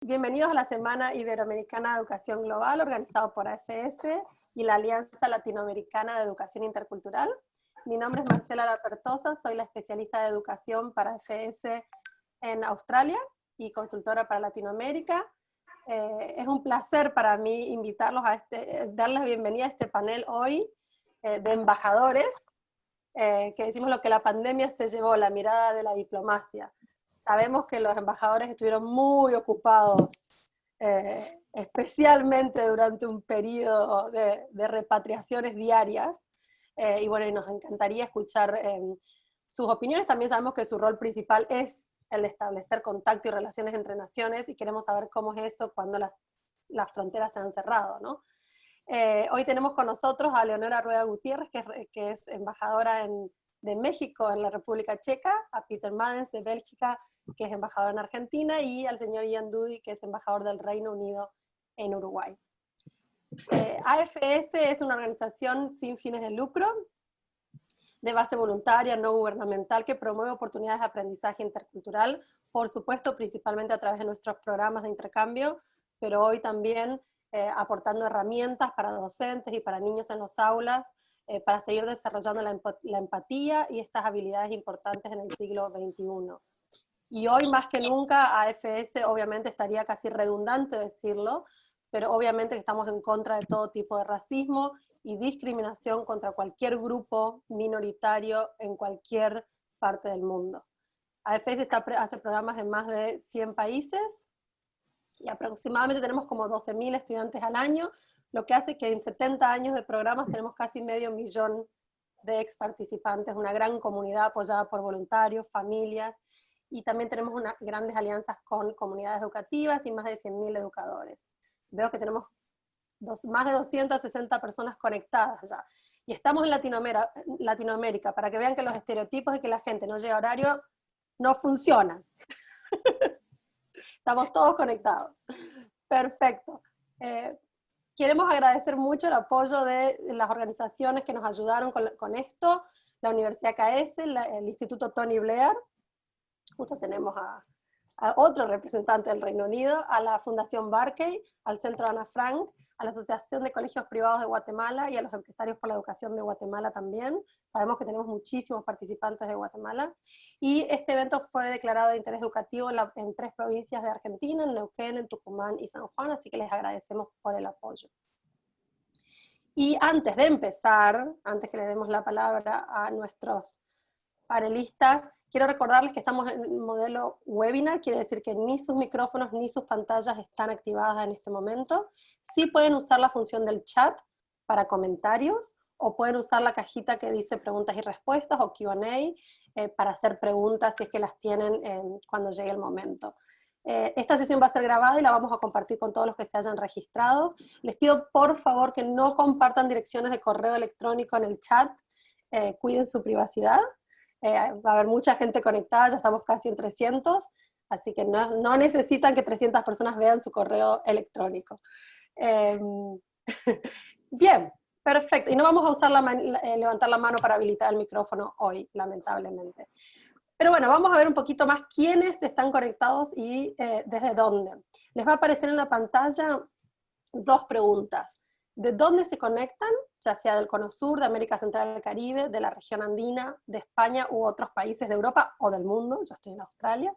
Bienvenidos a la Semana Iberoamericana de Educación Global, organizado por AFS y la Alianza Latinoamericana de Educación Intercultural. Mi nombre es Marcela Lapertosa, soy la especialista de educación para AFS en Australia y consultora para Latinoamérica. Es un placer para mí invitarlos a darles la bienvenida a este panel hoy de embajadores, que decimos lo que la pandemia se llevó, la mirada de la diplomacia. Sabemos que los embajadores estuvieron muy ocupados, especialmente durante un periodo de repatriaciones diarias, y bueno, y nos encantaría escuchar sus opiniones. También sabemos que su rol principal es el de establecer contacto y relaciones entre naciones, y queremos saber cómo es eso cuando las fronteras se han cerrado, ¿no? Hoy tenemos con nosotros a Leonora Rueda Gutiérrez, que es embajadora de México en la República Checa, a Peter Madens de Bélgica, que es embajador en Argentina, y al señor Ian Dudy, que es embajador del Reino Unido en Uruguay. AFS es una organización sin fines de lucro, de base voluntaria, no gubernamental, que promueve oportunidades de aprendizaje intercultural, por supuesto, principalmente a través de nuestros programas de intercambio, pero hoy también aportando herramientas para docentes y para niños en las aulas, para seguir desarrollando la empatía y estas habilidades importantes en el siglo XXI. Y hoy más que nunca AFS obviamente estaría casi redundante decirlo, pero obviamente que estamos en contra de todo tipo de racismo y discriminación contra cualquier grupo minoritario en cualquier parte del mundo. AFS hace programas en más de 100 países y aproximadamente tenemos como 12.000 estudiantes al año, lo que hace que en 70 años de programas tenemos casi 500.000 de ex participantes, una gran comunidad apoyada por voluntarios, familias, y también tenemos grandes alianzas con comunidades educativas y más de 100.000 educadores. Veo que tenemos más de 260 personas conectadas ya. Y estamos en Latinoamérica, para que vean que los estereotipos de que la gente no llega a horario no funcionan. Estamos todos conectados. Perfecto. Queremos agradecer mucho el apoyo de las organizaciones que nos ayudaron con esto, la Universidad KS, el Instituto Tony Blair, justo tenemos a otro representante del Reino Unido, a la Fundación Barkey, al Centro Ana Frank, a la Asociación de Colegios Privados de Guatemala y a los Empresarios por la Educación de Guatemala también. Sabemos que tenemos muchísimos participantes de Guatemala. Y este evento fue declarado de interés educativo en 3 provincias de Argentina, en Neuquén, en Tucumán y San Juan, así que les agradecemos por el apoyo. Y antes de empezar, antes que le demos la palabra a nuestros panelistas, quiero recordarles que estamos en modelo webinar, quiere decir que ni sus micrófonos ni sus pantallas están activadas en este momento. Sí pueden usar la función del chat para comentarios, o pueden usar la cajita que dice preguntas y respuestas, o Q&A, para hacer preguntas si es que las tienen cuando llegue el momento. Esta sesión va a ser grabada y la vamos a compartir con todos los que se hayan registrado. Les pido por favor que no compartan direcciones de correo electrónico en el chat, cuiden su privacidad. Va a haber mucha gente conectada, ya estamos casi en 300, así que no necesitan que 300 personas vean su correo electrónico. Bien, perfecto. Y no vamos a usar levantar la mano para habilitar el micrófono hoy, lamentablemente. Pero bueno, vamos a ver un poquito más quiénes están conectados y desde dónde. Les va a aparecer en la pantalla 2 preguntas. ¿De dónde se conectan? Ya sea del Cono Sur, de América Central y del Caribe, de la región andina, de España u otros países de Europa o del mundo, yo estoy en Australia.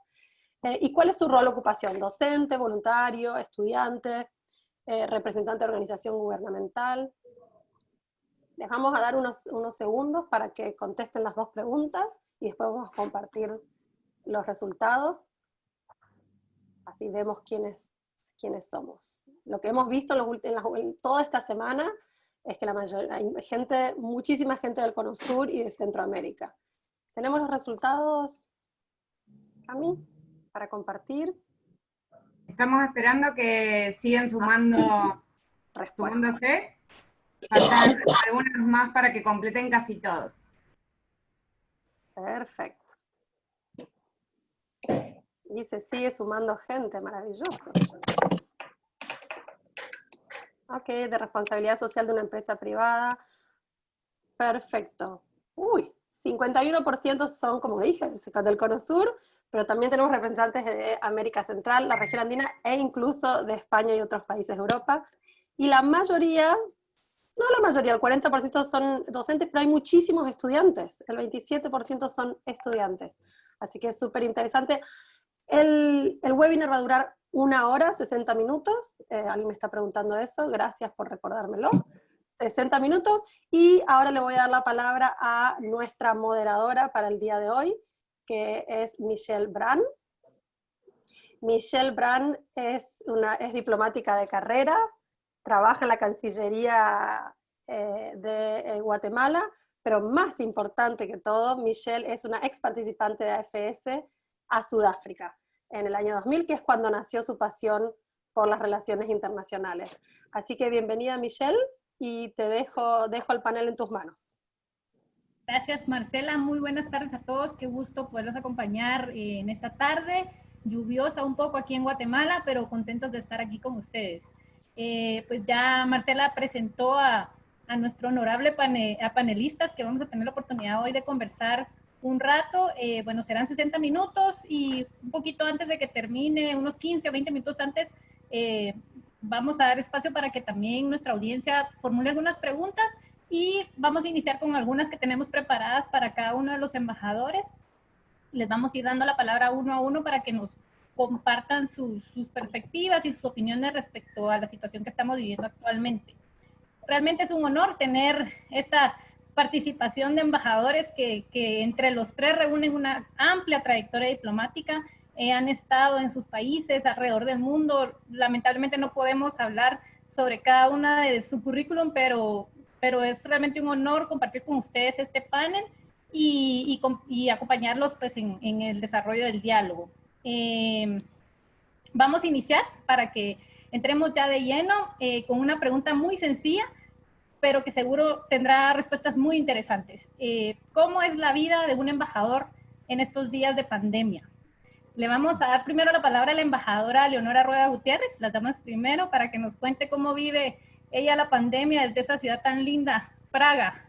¿Y cuál es su rol o ocupación? ¿Docente, voluntario, estudiante, representante de organización gubernamental? Les vamos a dar unos segundos para que contesten las 2 preguntas y después vamos a compartir los resultados. Así vemos quiénes somos. Lo que hemos visto en toda esta semana es que hay muchísima gente del Cono Sur y de Centroamérica. ¿Tenemos los resultados, Cami, para compartir? Estamos esperando que sigan sumándose. Faltan algunas más para que completen casi todos. Perfecto. Y se sigue sumando gente, maravilloso. Ok, de responsabilidad social de una empresa privada. Perfecto. Uy, 51% son, como dije, del Cono Sur, pero también tenemos representantes de América Central, la región andina e incluso de España y otros países de Europa. Y la mayoría, no la mayoría, el 40% son docentes, pero hay muchísimos estudiantes, el 27% son estudiantes. Así que es súper interesante. El webinar va a durar 1 hora, 60 minutos. Alguien me está preguntando eso, gracias por recordármelo. 60 minutos, y ahora le voy a dar la palabra a nuestra moderadora para el día de hoy, que es Michelle Brand. Michelle Brand es diplomática de carrera, trabaja en la Cancillería de Guatemala, pero más importante que todo, Michelle es una ex participante de AFS a Sudáfrica en el año 2000, que es cuando nació su pasión por las relaciones internacionales. Así que bienvenida, Michelle, y te dejo el panel en tus manos. Gracias, Marcela. Muy buenas tardes a todos. Qué gusto poderlos acompañar en esta tarde, lluviosa un poco aquí en Guatemala, pero contentos de estar aquí con ustedes. Pues ya Marcela presentó a nuestro honorable panelistas que vamos a tener la oportunidad hoy de conversar un rato. Bueno, serán 60 minutos y un poquito antes de que termine, unos 15 o 20 minutos antes, vamos a dar espacio para que también nuestra audiencia formule algunas preguntas, y vamos a iniciar con algunas que tenemos preparadas para cada uno de los embajadores. Les vamos a ir dando la palabra uno a uno para que nos compartan sus perspectivas y sus opiniones respecto a la situación que estamos viviendo actualmente. Realmente es un honor tener esta participación de embajadores que entre los tres reúnen una amplia trayectoria diplomática. Han estado en sus países alrededor del mundo. Lamentablemente no podemos hablar sobre cada una de su currículum, pero es realmente un honor compartir con ustedes este panel y acompañarlos pues, en el desarrollo del diálogo. Vamos a iniciar para que entremos ya de lleno con una pregunta muy sencilla, pero que seguro tendrá respuestas muy interesantes. ¿Cómo es la vida de un embajador en estos días de pandemia? Le vamos a dar primero la palabra a la embajadora Leonora Rueda Gutiérrez, las damas primero, para que nos cuente cómo vive ella la pandemia desde esa ciudad tan linda, Praga,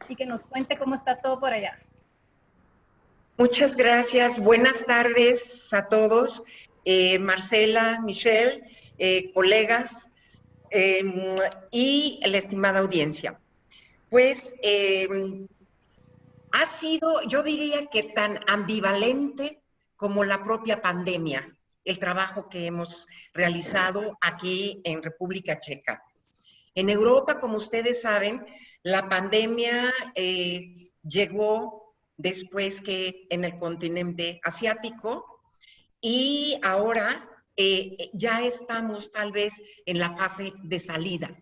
y que nos cuente cómo está todo por allá. Muchas gracias. Buenas tardes a todos. Marcela, Michelle, colegas y la estimada audiencia. Pues ha sido, yo diría que tan ambivalente como la propia pandemia, el trabajo que hemos realizado aquí en República Checa. En Europa, como ustedes saben, la pandemia llegó después que en el continente asiático, y ahora ya estamos tal vez en la fase de salida,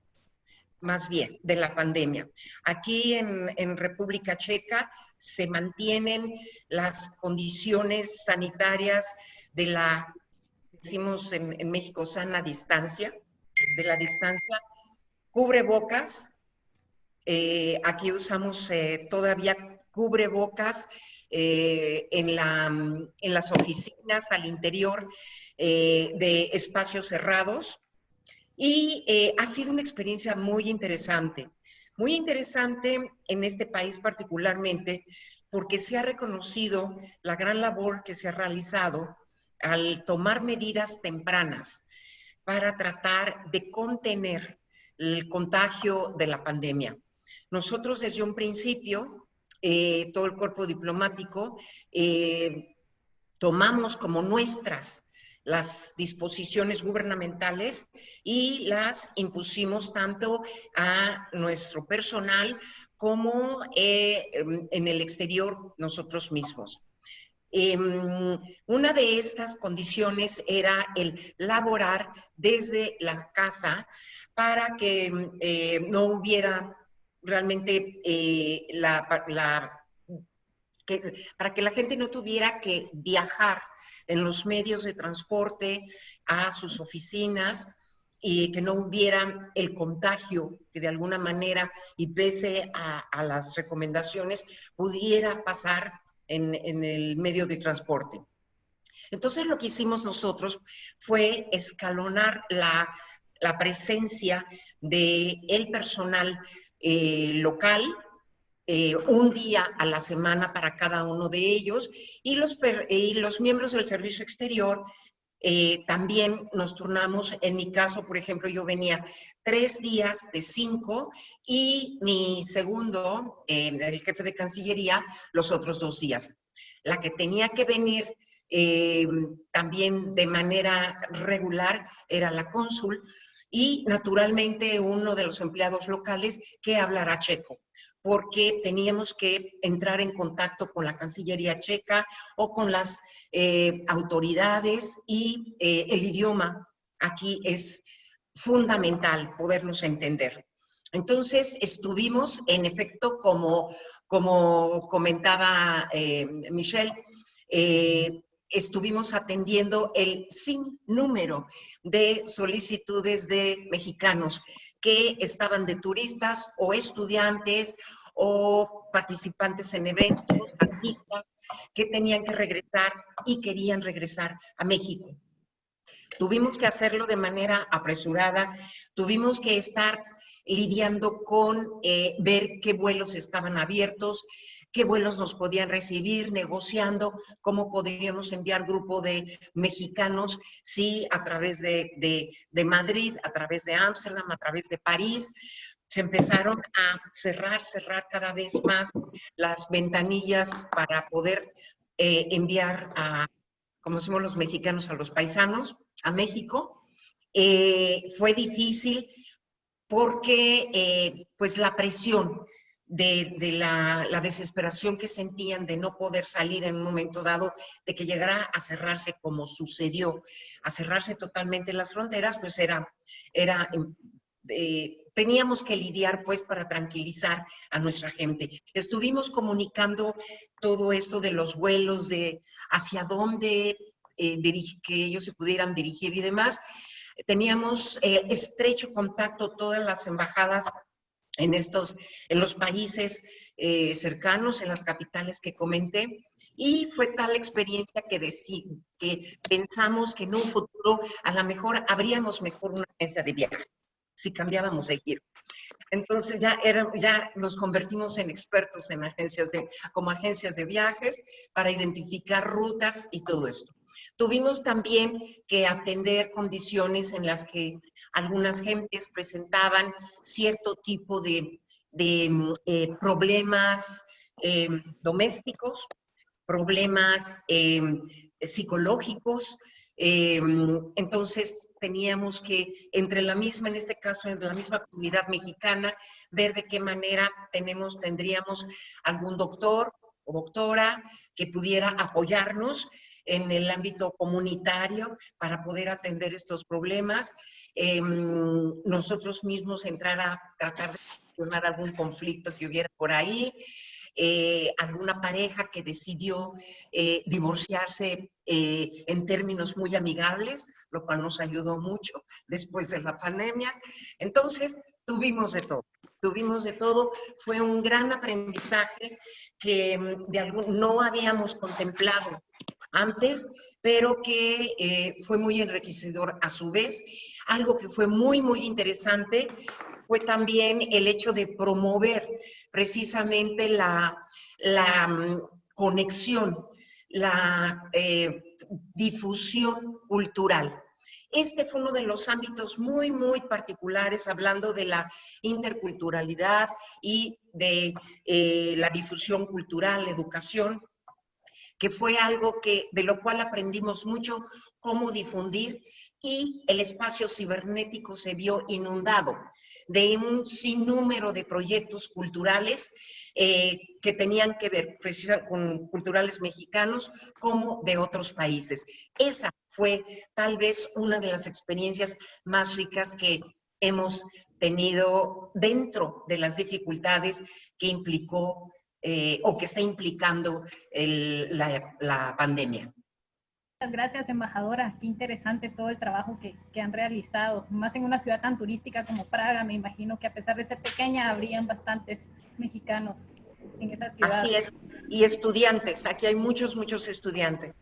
más bien, de la pandemia. Aquí en República Checa se mantienen las condiciones sanitarias de la, decimos en México, sana distancia, de la distancia, cubrebocas. Aquí usamos todavía cubrebocas en las oficinas, al interior de espacios cerrados. Y ha sido una experiencia muy interesante en este país particularmente, porque se ha reconocido la gran labor que se ha realizado al tomar medidas tempranas para tratar de contener el contagio de la pandemia. Nosotros desde un principio, todo el cuerpo diplomático, tomamos como nuestras las disposiciones gubernamentales y las impusimos tanto a nuestro personal como en el exterior nosotros mismos. Una de estas condiciones era el laborar desde la casa para que no hubiera realmente para que la gente no tuviera que viajar en los medios de transporte a sus oficinas, y que no hubiera el contagio que de alguna manera, y pese a las recomendaciones, pudiera pasar en el medio de transporte. Entonces lo que hicimos nosotros fue escalonar la presencia del personal local un día a la semana para cada uno de ellos, y los miembros del servicio exterior también nos turnamos. En mi caso, por ejemplo, yo venía 3 días de 5 y mi segundo, el jefe de Cancillería, los otros 2 días. La que tenía que venir también de manera regular era la cónsul y naturalmente uno de los empleados locales que hablará checo, porque teníamos que entrar en contacto con la Cancillería checa o con las autoridades, y el idioma aquí es fundamental, podernos entender. Entonces estuvimos, en efecto, como comentaba Michelle, estuvimos atendiendo el sinnúmero de solicitudes de mexicanos que estaban de turistas o estudiantes o participantes en eventos, artistas, que tenían que regresar y querían regresar a México. Tuvimos que hacerlo de manera apresurada, tuvimos que estar lidiando con ver qué vuelos estaban abiertos, qué vuelos nos podían recibir, negociando cómo podríamos enviar grupo de mexicanos, sí, a través de Madrid, a través de Ámsterdam, a través de París. Se empezaron a cerrar cada vez más las ventanillas para poder enviar a, como somos los mexicanos, a los paisanos, a México. Fue difícil porque pues la presión de la desesperación que sentían de no poder salir en un momento dado, de que llegara a cerrarse como sucedió, a cerrarse totalmente las fronteras, pues teníamos que lidiar pues para tranquilizar a nuestra gente. Estuvimos comunicando todo esto de los vuelos, de hacia dónde que ellos se pudieran dirigir y demás. Teníamos estrecho contacto todas las embajadas en los países cercanos, en las capitales que comenté, y fue tal experiencia que pensamos que en un futuro a lo mejor abríamos mejor una agencia de viajes si cambiábamos de giro. Entonces ya nos convertimos en expertos en como agencias de viajes para identificar rutas y todo esto. Tuvimos también que atender condiciones en las que algunas gentes presentaban cierto tipo de problemas domésticos, problemas psicológicos. Entonces teníamos que, en este caso, en la misma comunidad mexicana, ver de qué manera tendríamos algún doctor o doctora que pudiera apoyarnos en el ámbito comunitario para poder atender estos problemas. Nosotros mismos entrar a tratar de solucionar algún conflicto que hubiera por ahí. Alguna pareja que decidió divorciarse en términos muy amigables, lo cual nos ayudó mucho después de la pandemia. Entonces, tuvimos de todo. Fue un gran aprendizaje que no habíamos contemplado antes, pero que fue muy enriquecedor a su vez. Algo que fue muy, muy interesante fue también el hecho de promover precisamente la conexión, la difusión cultural. Este fue uno de los ámbitos muy, muy particulares, hablando de la interculturalidad y de la difusión cultural, la educación, que fue algo de lo cual aprendimos mucho, cómo difundir, y el espacio cibernético se vio inundado de un sinnúmero de proyectos culturales que tenían que ver precisamente con culturales mexicanos como de otros países. Esa fue tal vez una de las experiencias más ricas que hemos tenido dentro de las dificultades que implicó o que está implicando la pandemia. Muchas gracias, embajadora. Qué interesante todo el trabajo que han realizado, más en una ciudad tan turística como Praga. Me imagino que a pesar de ser pequeña, habrían bastantes mexicanos en esa ciudad. Así es, y estudiantes. Aquí hay muchos estudiantes.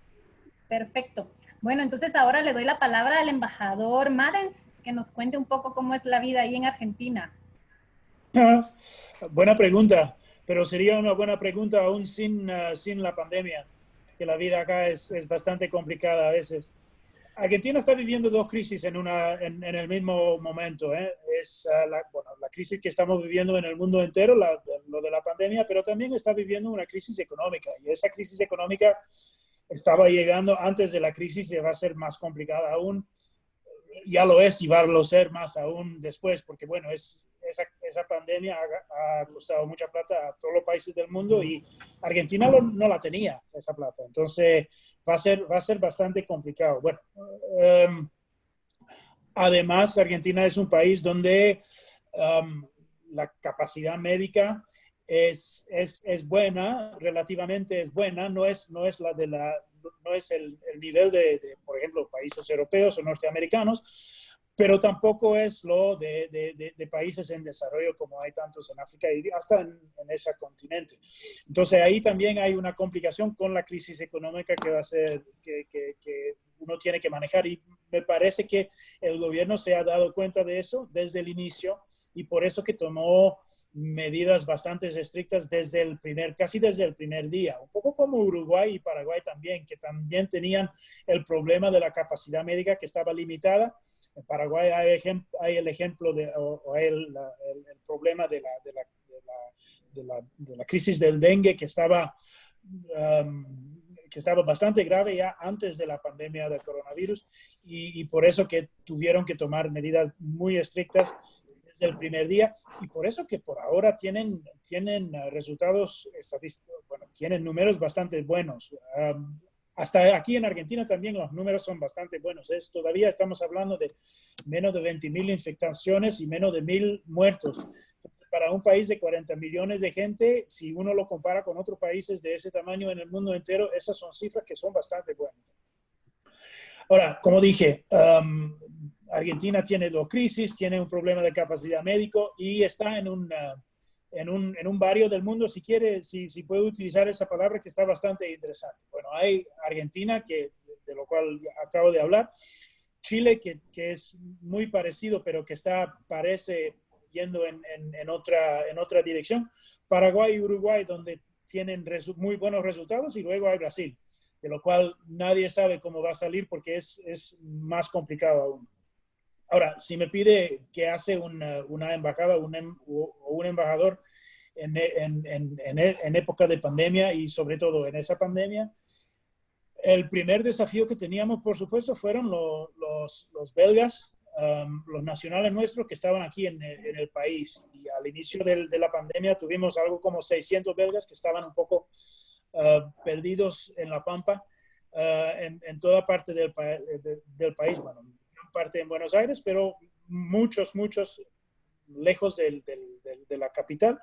Perfecto. Bueno, entonces ahora le doy la palabra al embajador Marens, que nos cuente un poco cómo es la vida ahí en Argentina. Buena pregunta. pero sería una buena pregunta aún sin la pandemia, que la vida acá es bastante complicada a veces. Argentina está viviendo dos crisis en el mismo momento. Es la crisis que estamos viviendo en el mundo entero, lo de la pandemia, pero también está viviendo una crisis económica. Y esa crisis económica estaba llegando antes de la crisis y va a ser más complicada aún. Ya lo es y va a ser más aún después, porque bueno, esa pandemia ha costado mucha plata a todos los países del mundo y Argentina no la tenía, esa plata. Entonces va a ser bastante complicado. Bueno, además, Argentina es un país donde la capacidad médica es buena, relativamente es buena, no es el nivel de, por ejemplo, países europeos o norteamericanos, pero tampoco es lo de países en desarrollo como hay tantos en África y hasta en ese continente. Entonces ahí también hay una complicación con la crisis económica que va a ser que uno tiene que manejar y me parece que el gobierno se ha dado cuenta de eso desde el inicio y por eso que tomó medidas bastante estrictas casi desde el primer día, un poco como Uruguay y Paraguay también, que también tenían el problema de la capacidad médica que estaba limitada. En Paraguay hay el ejemplo el problema de la crisis del dengue que estaba bastante grave ya antes de la pandemia del coronavirus y por eso que tuvieron que tomar medidas muy estrictas desde el primer día y por eso que por ahora tienen resultados estadísticos, bueno, tienen números bastante buenos. Hasta aquí en Argentina también los números son bastante buenos. Todavía estamos hablando de menos de 20.000 infectaciones y menos de 1.000 muertos. Para un país de 40 millones de gente, si uno lo compara con otros países de ese tamaño en el mundo entero, esas son cifras que son bastante buenas. Ahora, como dije, Argentina tiene dos crisis, tiene un problema de capacidad médico y está en un barrio del mundo, si puedo utilizar esa palabra, que está bastante interesante. Bueno, hay Argentina, de lo cual acabo de hablar, Chile, que es muy parecido, pero que parece yendo en otra dirección, Paraguay y Uruguay, donde tienen muy buenos resultados, y luego hay Brasil, de lo cual nadie sabe cómo va a salir porque es más complicado aún. Ahora, si me pide qué hace una embajada o un embajador en época de pandemia y sobre todo en esa pandemia, el primer desafío que teníamos, por supuesto, fueron los belgas, los nacionales nuestros que estaban aquí en el país. Y al inicio de la pandemia tuvimos algo como 600 belgas que estaban un poco perdidos en la pampa, en toda parte del país. Bueno, parte en Buenos Aires, pero muchos lejos de la capital.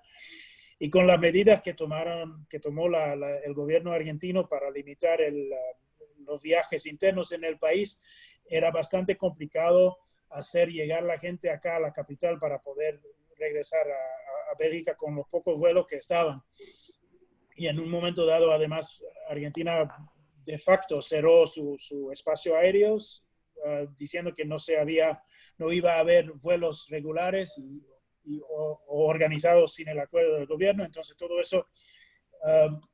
Y con las medidas que tomó el gobierno argentino para limitar los viajes internos en el país, era bastante complicado hacer llegar la gente acá a la capital para poder regresar a Bélgica con los pocos vuelos que estaban. Y en un momento dado, además, Argentina de facto cerró su espacio aéreo, diciendo que no iba a haber vuelos regulares o organizados sin el acuerdo del gobierno. Entonces todo eso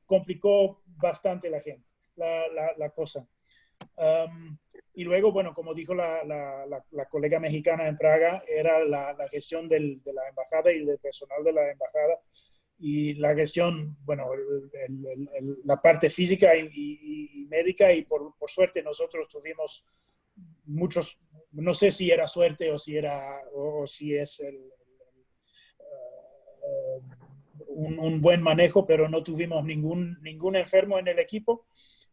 complicó bastante la cosa. Y luego, bueno, como dijo la colega mexicana en Praga, era la gestión de la embajada y del personal de la embajada y la gestión, bueno, la parte física y médica, y por suerte nosotros tuvimos muchos, no sé si era suerte o si es un buen manejo, pero no tuvimos ningún enfermo en el equipo.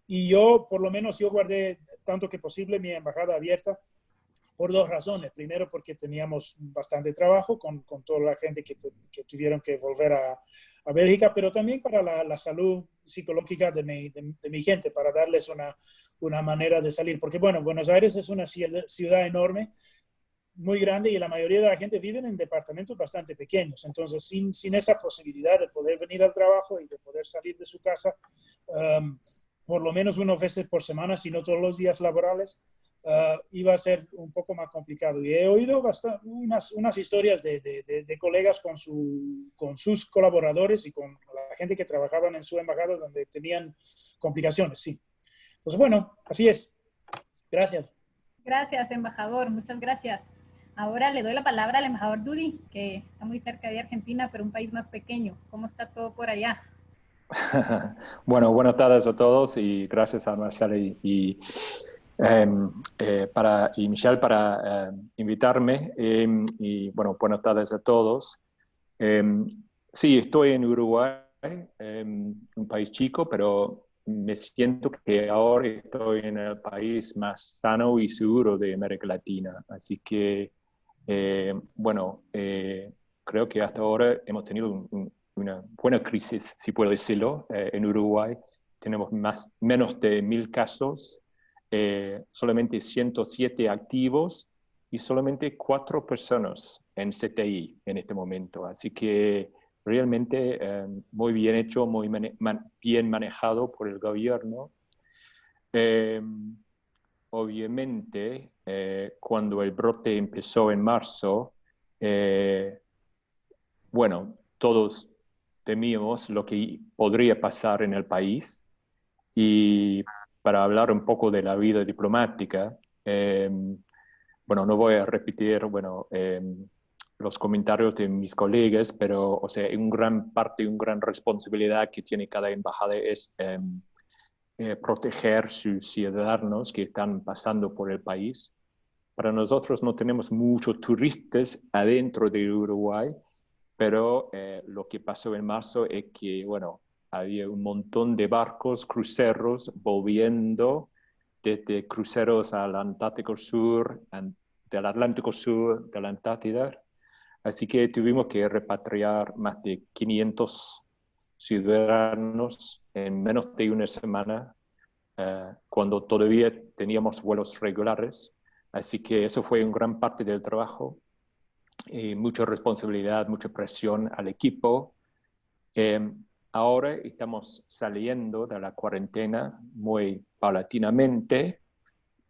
Y por lo menos yo guardé tanto que posible mi embajada abierta por dos razones. Primero, porque teníamos bastante trabajo con toda la gente que tuvieron que volver a Bélgica, pero también para la salud psicológica de mi gente, para darles una manera de salir. Porque, bueno, Buenos Aires es una ciudad enorme, muy grande, y la mayoría de la gente vive en departamentos bastante pequeños. Entonces, sin esa posibilidad de poder venir al trabajo y de poder salir de su casa, por lo menos unas veces por semana, si no todos los días laborales, iba a ser un poco más complicado. Y he oído unas historias de colegas con sus colaboradores y con la gente que trabajaban en su embajada donde tenían complicaciones, sí. Pues bueno, así es. Gracias. Gracias, embajador. Muchas gracias. Ahora le doy la palabra al embajador Dudy, que está muy cerca de Argentina, pero un país más pequeño. ¿Cómo está todo por allá? Bueno, buenas tardes a todos y gracias a Marcela y Michelle para invitarme. Y bueno, buenas tardes a todos. Sí, estoy en Uruguay, un país chico, pero me siento que ahora estoy en el país más sano y seguro de América Latina. Así que, bueno, creo que hasta ahora hemos tenido una buena crisis, si puedo decirlo, en Uruguay. Tenemos menos de 1000 casos, solamente 107 activos y solamente 4 personas en CTI en este momento. Así que realmente muy bien hecho, muy bien manejado por el gobierno. Obviamente, cuando el brote empezó en marzo, bueno, todos temíamos lo que podría pasar en el país. Y para hablar un poco de la vida diplomática, bueno, no voy a repetir, bueno, los comentarios de mis colegas, pero, o sea, en gran parte, una gran responsabilidad que tiene cada embajada es proteger sus ciudadanos que están pasando por el país. Para nosotros no tenemos muchos turistas adentro de Uruguay, pero lo que pasó en marzo es que, bueno, había un montón de barcos, cruceros, volviendo desde cruceros al Antártico Sur, del Atlántico Sur, de la Antártida. Así que tuvimos que repatriar más de 500 ciudadanos en menos de una semana, cuando todavía teníamos vuelos regulares. Así que eso fue una gran parte del trabajo. Mucha responsabilidad, mucha presión al equipo. Ahora estamos saliendo de la cuarentena muy paulatinamente,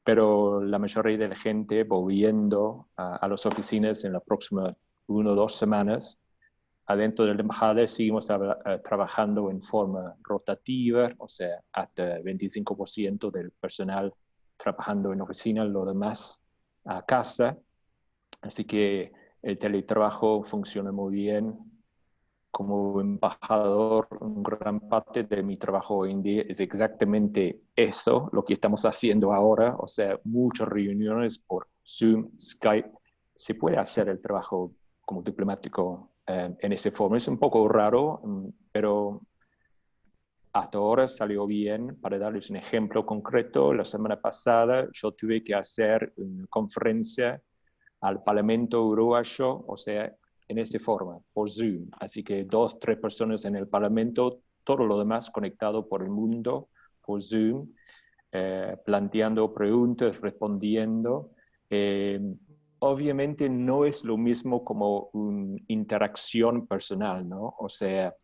pero la mayoría de la gente volviendo a las oficinas en las próximas 1 o 2 semanas. Adentro de la embajada seguimos trabajando en forma rotativa, o sea, hasta 25% del personal trabajando en oficina, lo demás a casa. Así que el teletrabajo funciona muy bien. Como embajador, gran parte de mi trabajo hoy en día es exactamente eso, lo que estamos haciendo ahora, o sea, muchas reuniones por Zoom, Skype. Se puede hacer el trabajo como diplomático en esa forma. Es un poco raro, pero hasta ahora salió bien. Para darles un ejemplo concreto, la semana pasada yo tuve que hacer una conferencia al Parlamento uruguayo, o sea, en esta forma, por Zoom. Así que 2, 3 personas en el Parlamento, todo lo demás conectado por el mundo, por Zoom, planteando preguntas, respondiendo. Obviamente no es lo mismo como una interacción personal, ¿no? O sea,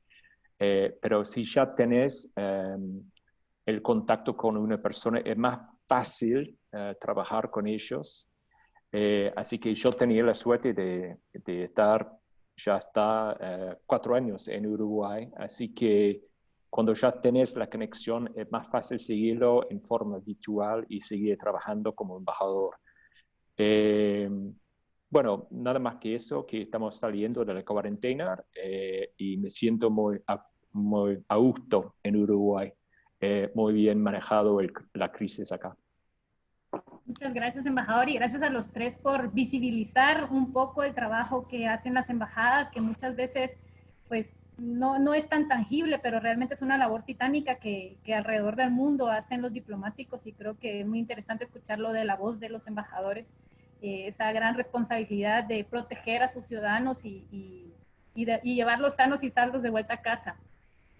pero si ya tenés el contacto con una persona, es más fácil trabajar con ellos. Así que yo tenía la suerte de estar, ya está 4 años en Uruguay, así que cuando ya tenés la conexión es más fácil seguirlo en forma virtual y seguir trabajando como embajador. Bueno, nada más que eso, que estamos saliendo de la cuarentena y me siento muy a gusto en Uruguay. Muy bien manejado la crisis acá. Muchas gracias, embajador, y gracias a los 3 por visibilizar un poco el trabajo que hacen las embajadas, que muchas veces pues no es tan tangible, pero realmente es una labor titánica que alrededor del mundo hacen los diplomáticos, y creo que es muy interesante escucharlo de la voz de los embajadores, esa gran responsabilidad de proteger a sus ciudadanos y llevarlos sanos y salvos de vuelta a casa.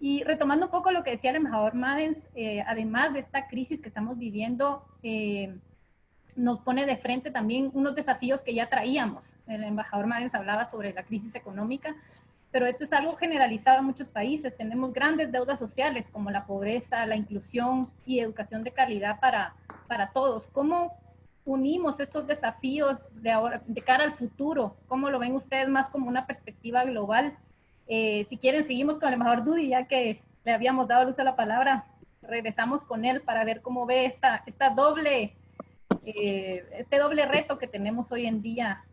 Y retomando un poco lo que decía el embajador Madens, además de esta crisis que estamos viviendo, nos pone de frente también unos desafíos que ya traíamos. El embajador Madens hablaba sobre la crisis económica, pero esto es algo generalizado en muchos países. Tenemos grandes deudas sociales como la pobreza, la inclusión y educación de calidad para todos. ¿Cómo unimos estos desafíos de ahora, de cara al futuro? ¿Cómo lo ven ustedes más como una perspectiva global? Si quieren, seguimos con el embajador Dudy, ya que le habíamos dado luz a la palabra. Regresamos con él para ver cómo ve este doble reto que tenemos hoy en día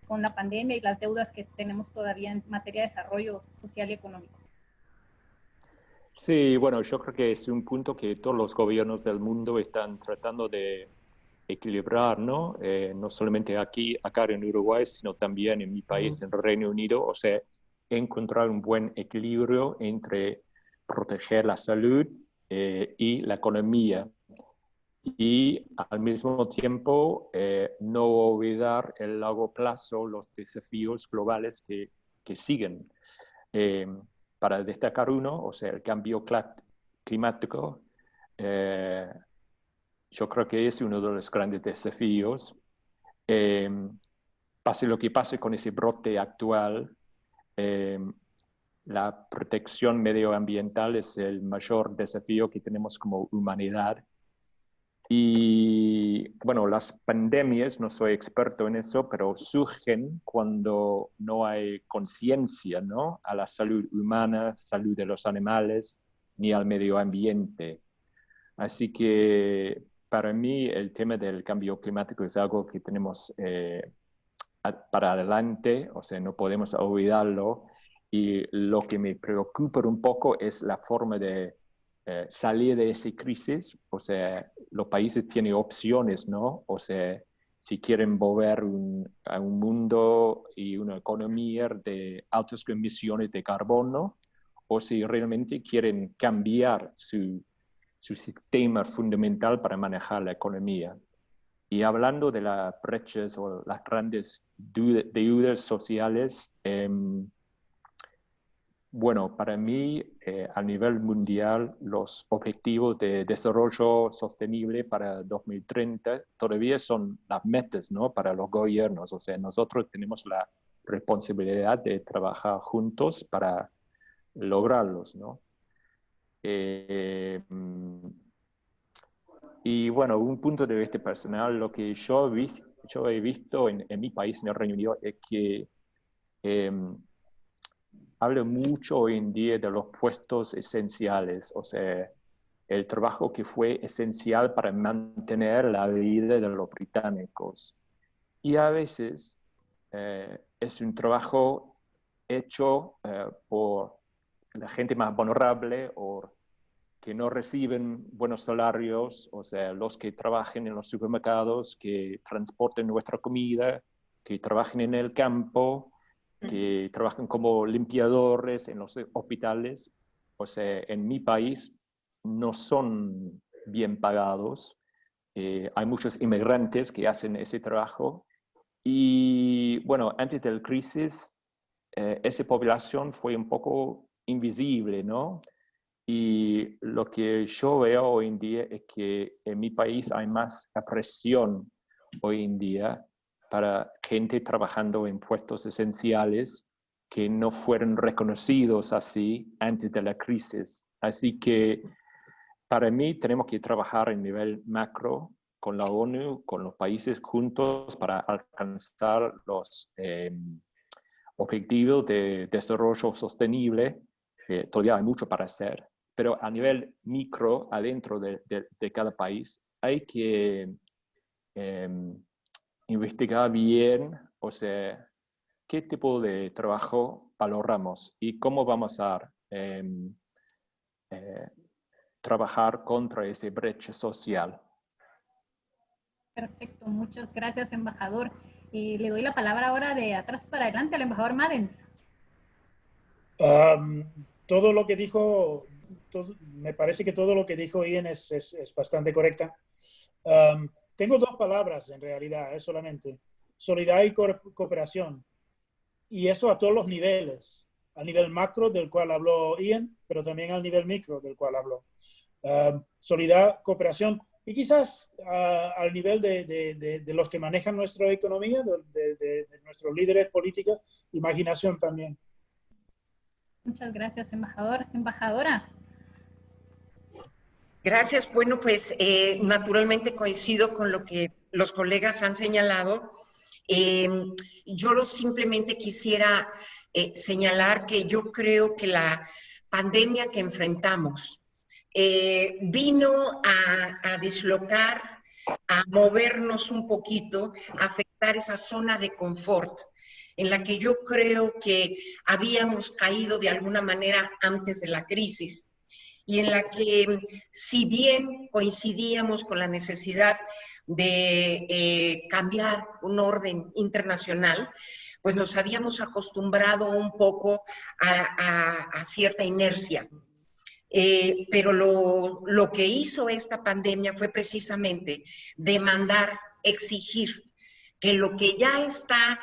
con la pandemia y las deudas que tenemos todavía en materia de desarrollo social y económico. Sí, bueno, yo creo que es un punto que todos los gobiernos del mundo están tratando de equilibrar, ¿no? No solamente acá en Uruguay, sino también en mi país, en el Reino Unido, o sea, encontrar un buen equilibrio entre proteger la salud y la economía. Y al mismo tiempo, no olvidar el largo plazo, los desafíos globales que siguen. Para destacar uno, o sea, el cambio climático, yo creo que es uno de los grandes desafíos. Pase lo que pase con ese brote actual, la protección medioambiental es el mayor desafío que tenemos como humanidad. Y bueno, las pandemias, no soy experto en eso, pero surgen cuando no hay conciencia, ¿no?, a la salud humana, salud de los animales, ni al medio ambiente. Así que para mí el tema del cambio climático es algo que tenemos para adelante, o sea, no podemos olvidarlo. Y lo que me preocupa un poco es la forma de salir de esa crisis. O sea, los países tienen opciones, ¿no? O sea, si quieren volver a un mundo y una economía de altas emisiones de carbono, o si realmente quieren cambiar su sistema fundamental para manejar la economía. Y hablando de las brechas o las grandes deudas sociales, bueno, para mí, a nivel mundial, los objetivos de desarrollo sostenible para 2030 todavía son las metas, ¿no?, para los gobiernos. O sea, nosotros tenemos la responsabilidad de trabajar juntos para lograrlos, ¿no? Y bueno, un punto de vista personal, lo que yo he visto en mi país, en el Reino Unido, es que hablo mucho hoy en día de los puestos esenciales, o sea, el trabajo que fue esencial para mantener la vida de los británicos. Y a veces es un trabajo hecho por la gente más vulnerable o que no reciben buenos salarios, o sea, los que trabajan en los supermercados, que transporten nuestra comida, que trabajan en el campo, que trabajan como limpiadores en los hospitales. O sea, en mi país no son bien pagados. Hay muchos inmigrantes que hacen ese trabajo. Y bueno, antes de la crisis, esa población fue un poco invisible, ¿no? Y lo que yo veo hoy en día es que en mi país hay más presión hoy en día para gente trabajando en puestos esenciales que no fueron reconocidos así antes de la crisis. Así que para mí tenemos que trabajar en nivel macro con la ONU, con los países juntos para alcanzar los objetivos de desarrollo sostenible. Todavía hay mucho para hacer, pero a nivel micro, adentro de cada país, hay que investigar bien, o sea, qué tipo de trabajo valoramos y cómo vamos a trabajar contra esa brecha social. Perfecto, muchas gracias, embajador. Le doy la palabra ahora de atrás para adelante al embajador Madens. Todo lo que dijo, me parece que todo lo que dijo Ian es bastante correcta. Tengo dos palabras en realidad, solamente. Solidaridad y cooperación. Y eso a todos los niveles. Al nivel macro, del cual habló Ian, pero también al nivel micro, del cual habló. Solidaridad, cooperación. Y quizás al nivel de los que manejan nuestra economía, de nuestros líderes políticos, imaginación también. Muchas gracias, embajador. Embajadora. Gracias. Bueno, pues naturalmente coincido con lo que los colegas han señalado. Yo simplemente quisiera señalar que yo creo que la pandemia que enfrentamos vino a deslocar, a movernos un poquito, a afectar esa zona de confort en la que yo creo que habíamos caído de alguna manera antes de la crisis, y en la que, si bien coincidíamos con la necesidad de cambiar un orden internacional, pues nos habíamos acostumbrado un poco a cierta inercia. Pero lo que hizo esta pandemia fue precisamente demandar, exigir que lo que ya está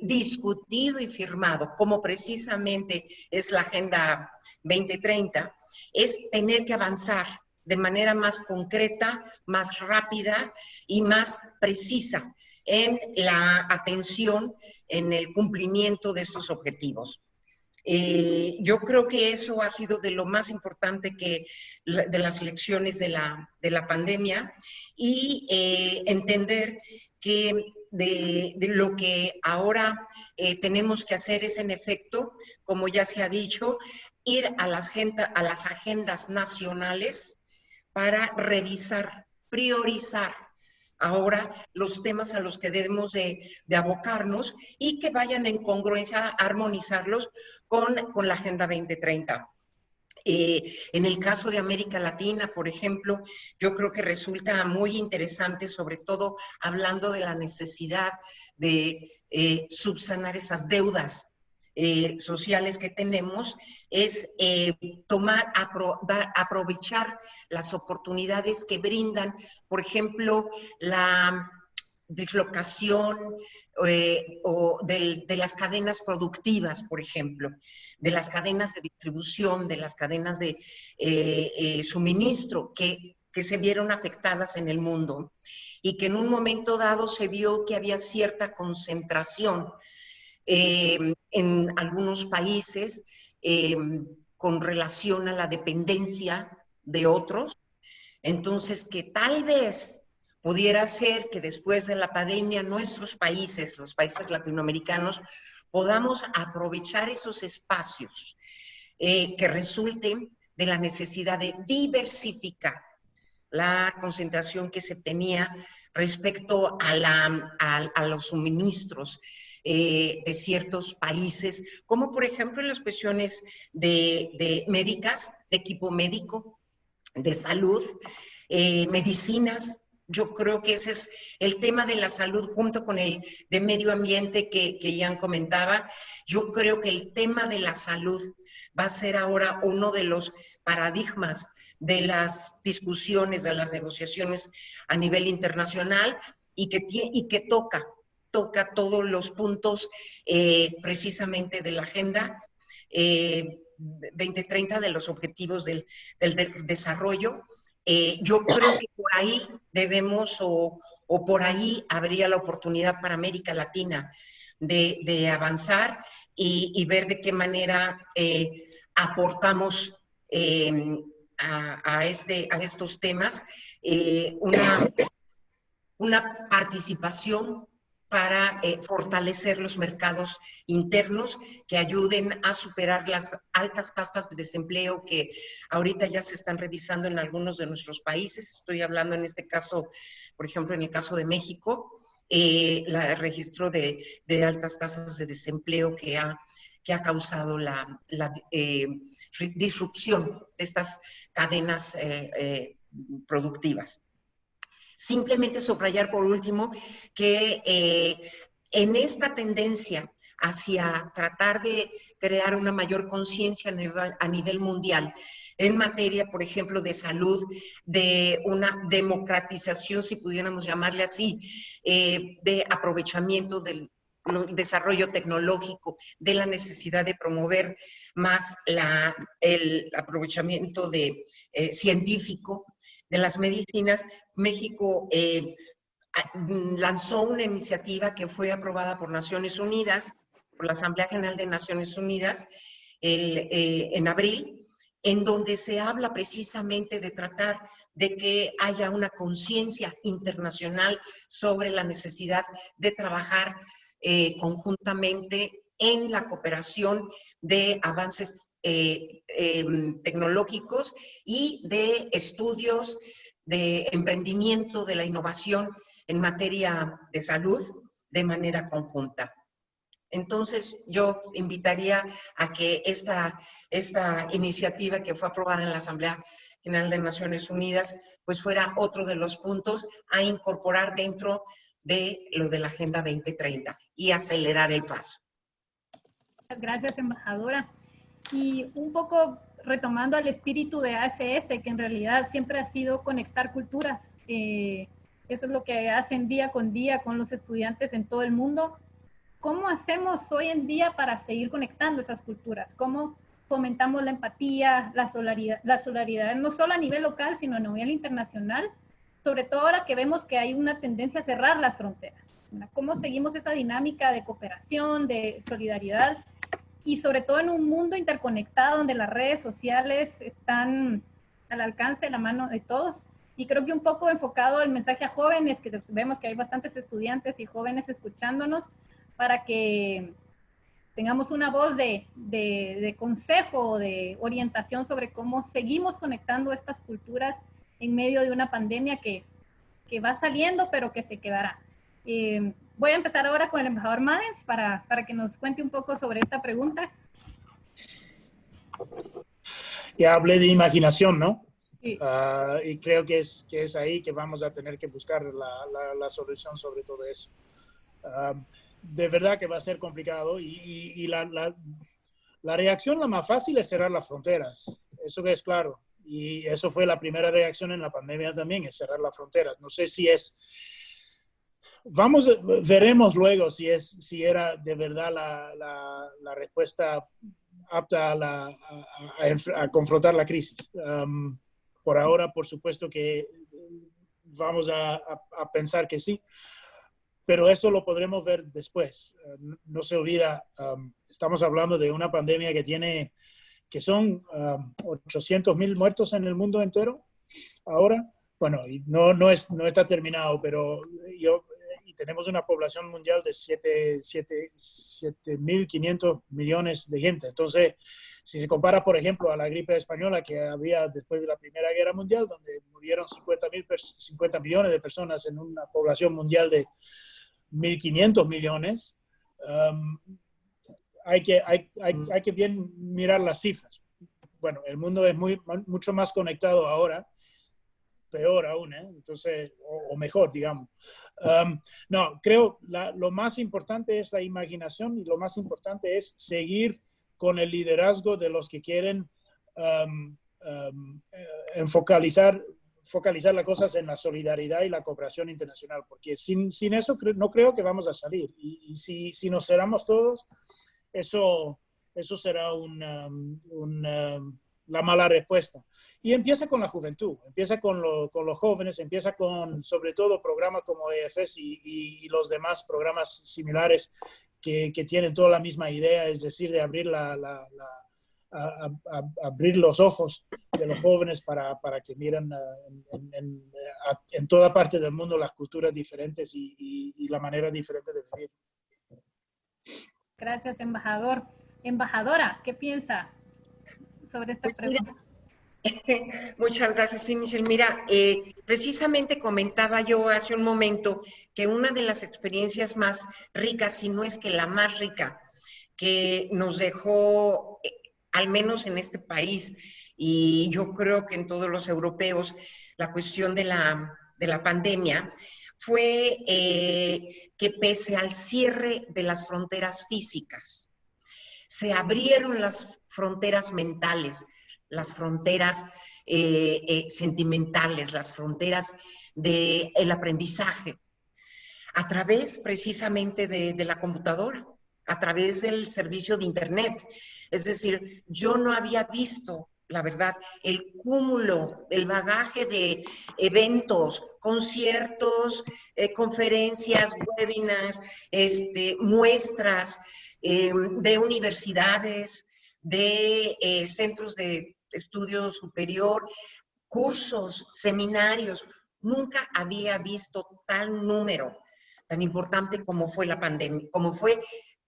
discutido y firmado, como precisamente es la Agenda 2030, es tener que avanzar de manera más concreta, más rápida y más precisa en la atención, en el cumplimiento de estos objetivos. Yo creo que eso ha sido de lo más importante de las lecciones de la pandemia, y entender que de lo que ahora tenemos que hacer es, en efecto, como ya se ha dicho, ir a las agendas nacionales para revisar, priorizar ahora los temas a los que debemos de abocarnos, y que vayan en congruencia, armonizarlos con la Agenda 2030. En el caso de América Latina, por ejemplo, yo creo que resulta muy interesante, sobre todo hablando de la necesidad de subsanar esas deudas sociales que tenemos, es aprovechar las oportunidades que brindan, por ejemplo, la dislocación de las cadenas productivas, por ejemplo, de las cadenas de distribución, de las cadenas de suministro que se vieron afectadas en el mundo, y que en un momento dado se vio que había cierta concentración en algunos países con relación a la dependencia de otros. Entonces, que tal vez pudiera ser que después de la pandemia nuestros países, los países latinoamericanos, podamos aprovechar esos espacios que resulten de la necesidad de diversificar la concentración que se tenía respecto a los suministros de ciertos países, como por ejemplo en las cuestiones de médicas, de equipo médico, de salud, medicinas. Yo creo que ese es el tema de la salud, junto con el de medio ambiente que Ian comentaba. Yo creo que el tema de la salud va a ser ahora uno de los paradigmas de las discusiones, de las negociaciones a nivel internacional, y que toca todos los puntos precisamente de la Agenda 2030, de los objetivos del desarrollo. Yo creo que por ahí debemos, o por ahí habría la oportunidad para América Latina de avanzar y ver de qué manera aportamos a estos temas una participación para fortalecer los mercados internos, que ayuden a superar las altas tasas de desempleo que ahorita ya se están revisando en algunos de nuestros países. Estoy hablando en este caso, por ejemplo, en el caso de México, el registro de altas tasas de desempleo que ha causado la disrupción de estas cadenas productivas. Simplemente subrayar por último que en esta tendencia hacia tratar de crear una mayor conciencia a nivel mundial en materia, por ejemplo, de salud, de una democratización, si pudiéramos llamarle así, de aprovechamiento del desarrollo tecnológico, de la necesidad de promover más el aprovechamiento científico de las medicinas. México lanzó una iniciativa que fue aprobada por Naciones Unidas, por la Asamblea General de Naciones Unidas, en abril, en donde se habla precisamente de tratar de que haya una conciencia internacional sobre la necesidad de trabajar conjuntamente en la cooperación de avances tecnológicos y de estudios de emprendimiento de la innovación en materia de salud de manera conjunta. Entonces, yo invitaría a que esta iniciativa que fue aprobada en la Asamblea General de Naciones Unidas, pues fuera otro de los puntos a incorporar dentro de lo de la Agenda 2030 y acelerar el paso. Gracias, embajadora. Y un poco retomando al espíritu de AFS, que en realidad siempre ha sido conectar culturas. Eso es lo que hacen día con día con los estudiantes en todo el mundo. ¿Cómo hacemos hoy en día para seguir conectando esas culturas? ¿Cómo fomentamos la empatía, la solidaridad, no solo a nivel local, sino a nivel internacional? Sobre todo ahora que vemos que hay una tendencia a cerrar las fronteras. ¿Cómo seguimos esa dinámica de cooperación, de solidaridad? Y sobre todo en un mundo interconectado donde las redes sociales están al alcance de la mano de todos. Y creo que un poco enfocado el mensaje a jóvenes, que vemos que hay bastantes estudiantes y jóvenes escuchándonos, para que tengamos una voz de consejo, de orientación sobre cómo seguimos conectando estas culturas en medio de una pandemia que va saliendo, pero que se quedará. Voy a empezar ahora con el embajador Madens para que nos cuente un poco sobre esta pregunta. Ya hablé de imaginación, ¿no? Sí. Y creo que es ahí que vamos a tener que buscar la solución sobre todo eso. De verdad que va a ser complicado y la reacción la más fácil es cerrar las fronteras. Eso que es claro. Y eso fue la primera reacción en la pandemia también, es cerrar las fronteras. No sé si es... veremos luego si era de verdad la respuesta apta a confrontar la crisis. Por ahora, por supuesto que vamos a pensar que sí, pero eso lo podremos ver después. No se olvida, estamos hablando de una pandemia que son 800,000 muertos en el mundo entero ahora. Bueno, y no está terminado, pero tenemos una población mundial de 7.500 millones de gente. Entonces, si se compara, por ejemplo, a la gripe española que había después de la Primera Guerra Mundial, donde murieron 50 millones de personas en una población mundial de 1.500 millones, hay que bien mirar las cifras. Bueno, el mundo es mucho más conectado ahora, peor aún, entonces, o mejor, digamos. No, creo lo más importante es la imaginación y lo más importante es seguir con el liderazgo de los que quieren focalizar las cosas en la solidaridad y la cooperación internacional, porque sin eso no creo que vamos a salir. Y si nos cerramos todos, eso será la mala respuesta. Y empieza con la juventud, empieza con los jóvenes, empieza con, sobre todo, programas como EFS y los demás programas similares que tienen toda la misma idea, es decir, de abrir abrir los ojos de los jóvenes para que miren en toda parte del mundo las culturas diferentes y la manera diferente de vivir. Gracias, embajador. Embajadora, ¿qué piensa sobre esta pregunta? Muchas gracias, sí, Michelle. Mira, precisamente comentaba yo hace un momento que una de las experiencias más ricas, si no es que la más rica, que nos dejó, al menos en este país, y yo creo que en todos los europeos, la cuestión de la pandemia, fue que pese al cierre de las fronteras físicas, se abrieron las fronteras mentales, las fronteras sentimentales, las fronteras del aprendizaje, a través precisamente de la computadora, a través del servicio de Internet. Es decir, yo no había visto, la verdad, el cúmulo, el bagaje de eventos, conciertos, conferencias, webinars, muestras de universidades, de centros de estudio superior, cursos, seminarios. Nunca había visto tal número tan importante como fue la pandemia, como fue,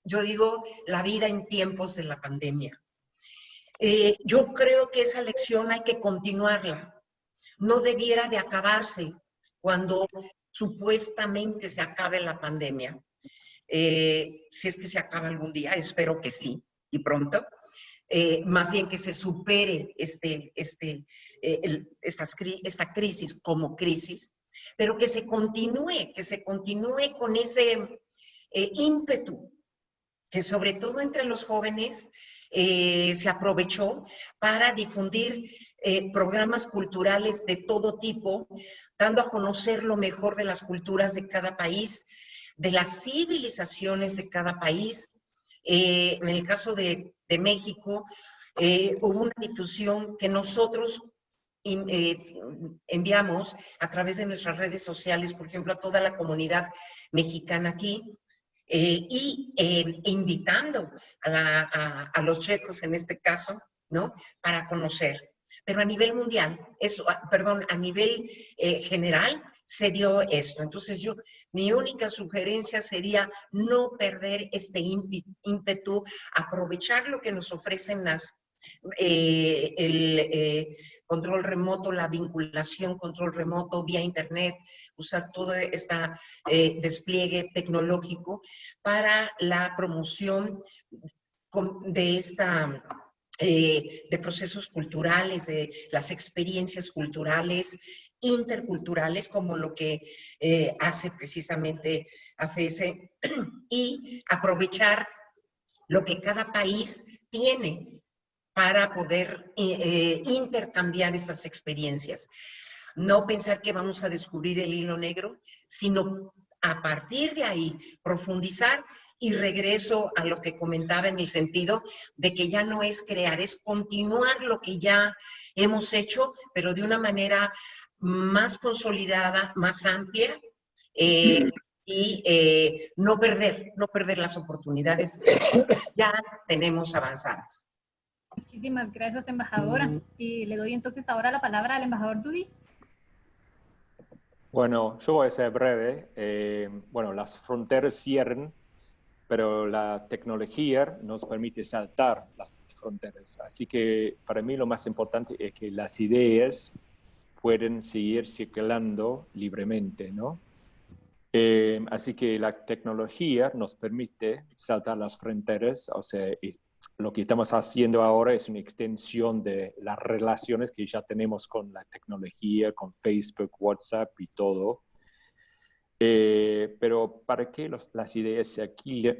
yo digo, la vida en tiempos de la pandemia. Yo creo que esa lección hay que continuarla. No debiera de acabarse cuando supuestamente se acabe la pandemia. Si es que se acaba algún día, espero que sí, y pronto. Más bien que se supere esta crisis como crisis, pero que se continúe con ese ímpetu que sobre todo entre los jóvenes se aprovechó para difundir programas culturales de todo tipo, dando a conocer lo mejor de las culturas de cada país, de las civilizaciones de cada país. En el caso de México, hubo una difusión que nosotros enviamos a través de nuestras redes sociales, por ejemplo, a toda la comunidad mexicana aquí, invitando a los checos en este caso, ¿no? Para conocer. Pero a nivel mundial, a nivel general, se dio esto. Entonces mi única sugerencia sería no perder este ímpetu, aprovechar lo que nos ofrecen el control remoto, la vinculación, control remoto vía internet, usar todo este despliegue tecnológico para la promoción de procesos culturales, de las experiencias culturales, interculturales, como lo que hace precisamente AFES, y aprovechar lo que cada país tiene para poder intercambiar esas experiencias. No pensar que vamos a descubrir el hilo negro, sino a partir de ahí profundizar. Y regreso a lo que comentaba en el sentido de que ya no es crear, es continuar lo que ya hemos hecho, pero de una manera más consolidada, más amplia, y no perder las oportunidades que ya tenemos avanzadas. Muchísimas gracias, embajadora. Y le doy entonces ahora la palabra al embajador Dudy. Bueno, yo voy a ser breve. Bueno, las fronteras cierran, pero la tecnología nos permite saltar las fronteras. Así que para mí lo más importante es que las ideas pueden seguir circulando libremente, ¿no? Así que la tecnología nos permite saltar las fronteras, o sea, lo que estamos haciendo ahora es una extensión de las relaciones que ya tenemos con la tecnología, con Facebook, WhatsApp y todo. Pero para que las ideas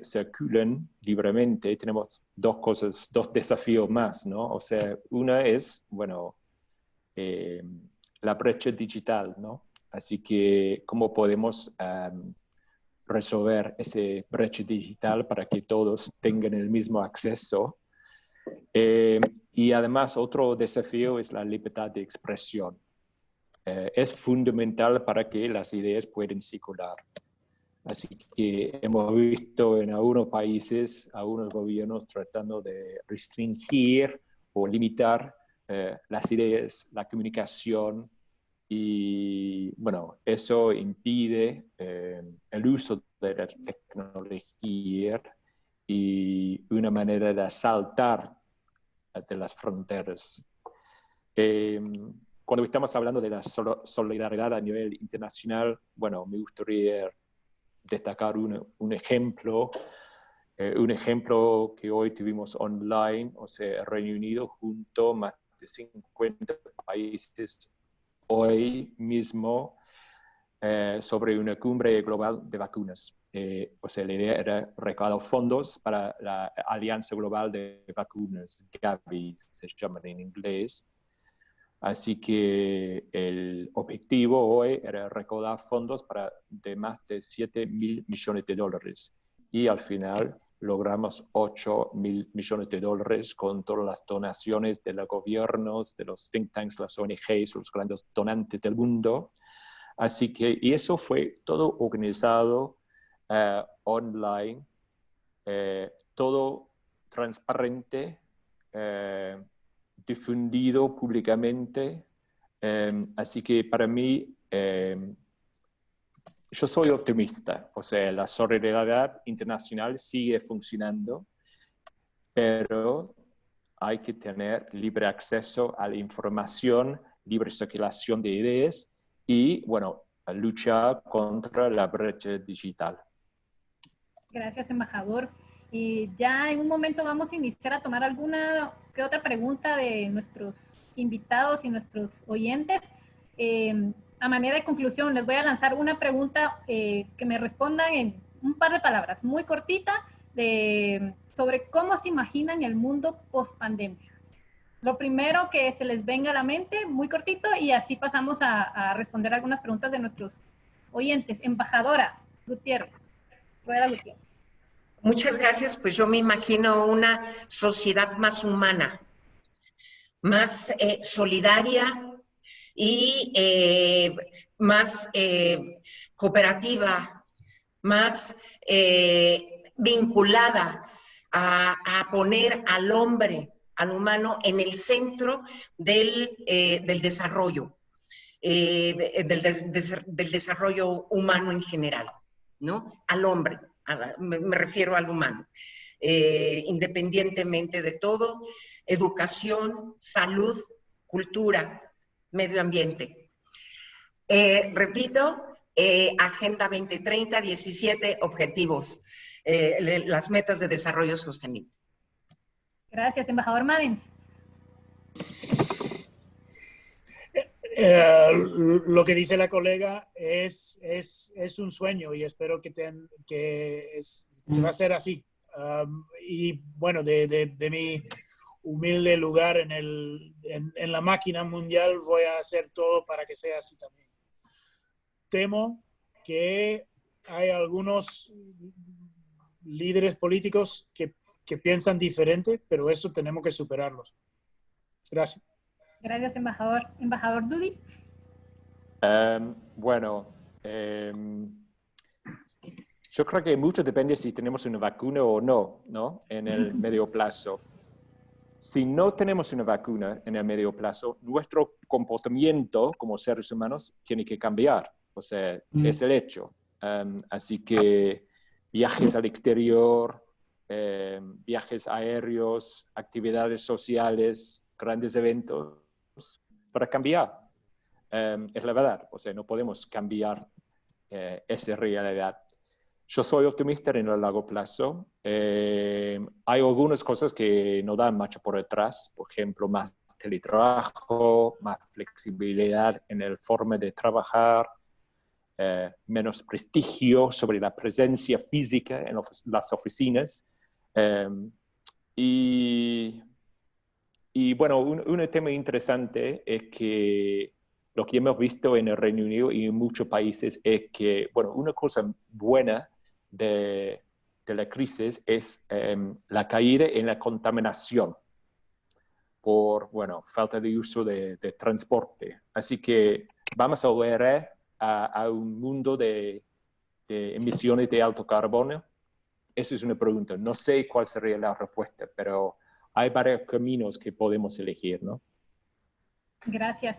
circulen libremente, tenemos dos desafíos más, ¿no? O sea, una es, bueno, la brecha digital, ¿no? Así que, ¿cómo podemos resolver ese brecha digital para que todos tengan el mismo acceso? Y además, otro desafío es la libertad de expresión. Es fundamental para que las ideas puedan circular. Así que hemos visto en algunos países, algunos gobiernos tratando de restringir o limitar las ideas, la comunicación, y bueno, eso impide el uso de la tecnología y una manera de saltar de las fronteras. Cuando estamos hablando de la solidaridad a nivel internacional, bueno, me gustaría destacar un ejemplo que hoy tuvimos online, o sea, Reino Unido junto a más de 50 países hoy mismo sobre una cumbre global de vacunas. O sea, la idea era recaudar fondos para la Alianza Global de Vacunas, Gavi se llama en inglés. Así que el objetivo hoy era recaudar fondos de más de 7.000 millones de dólares. Y al final logramos 8.000 millones de dólares con todas las donaciones de los gobiernos, de los think tanks, las ONGs, los grandes donantes del mundo. Así que, y eso fue todo organizado online, todo transparente, difundido públicamente. Así que para mí, yo soy optimista. O sea, la solidaridad internacional sigue funcionando, pero hay que tener libre acceso a la información, libre circulación de ideas y, bueno, luchar contra la brecha digital. Gracias, embajador. Y ya en un momento vamos a iniciar a tomar alguna que otra pregunta de nuestros invitados y nuestros oyentes. A manera de conclusión, les voy a lanzar una pregunta que me respondan en un par de palabras, muy cortita, sobre cómo se imaginan el mundo post-pandemia. Lo primero que se les venga a la mente, muy cortito, y así pasamos a responder algunas preguntas de nuestros oyentes. Embajadora Gutiérrez, Rueda Gutiérrez. Muchas gracias. Pues yo me imagino una sociedad más humana, más solidaria y más cooperativa, más vinculada a poner al hombre, al humano, en el centro del desarrollo, del desarrollo humano en general, ¿no? Al hombre, me refiero al humano. Independientemente de todo, educación, salud, cultura, medio ambiente. Repito, Agenda 2030, 17 objetivos, las metas de desarrollo sostenible. Gracias, embajador Madens. Lo que dice la colega es un sueño y espero que va a ser así. Y bueno, de mi humilde lugar en la máquina mundial voy a hacer todo para que sea así también. Temo que hay algunos líderes políticos que piensan diferente, pero eso tenemos que superarlos. Gracias. Gracias, embajador. Embajador Dudy. Bueno, yo creo que mucho depende si tenemos una vacuna o no, ¿no? En el medio plazo. Si no tenemos una vacuna en el medio plazo, nuestro comportamiento como seres humanos tiene que cambiar. O sea, es el hecho. Así que viajes al exterior, viajes aéreos, actividades sociales, grandes eventos, para cambiar. Es la verdad. O sea, no podemos cambiar esa realidad. Yo soy optimista en el largo plazo. Hay algunas cosas que no dan mucho por detrás, por ejemplo, más teletrabajo, más flexibilidad en la forma de trabajar, menos prestigio sobre la presencia física en las oficinas. Y bueno, un tema interesante es que lo que hemos visto en el Reino Unido y en muchos países es que, bueno, una cosa buena de la crisis es la caída en la contaminación por, bueno, falta de uso de transporte. Así que vamos a volver a un mundo de emisiones de alto carbono. Esa es una pregunta. No sé cuál sería la respuesta, pero hay varios caminos que podemos elegir, ¿no? Gracias.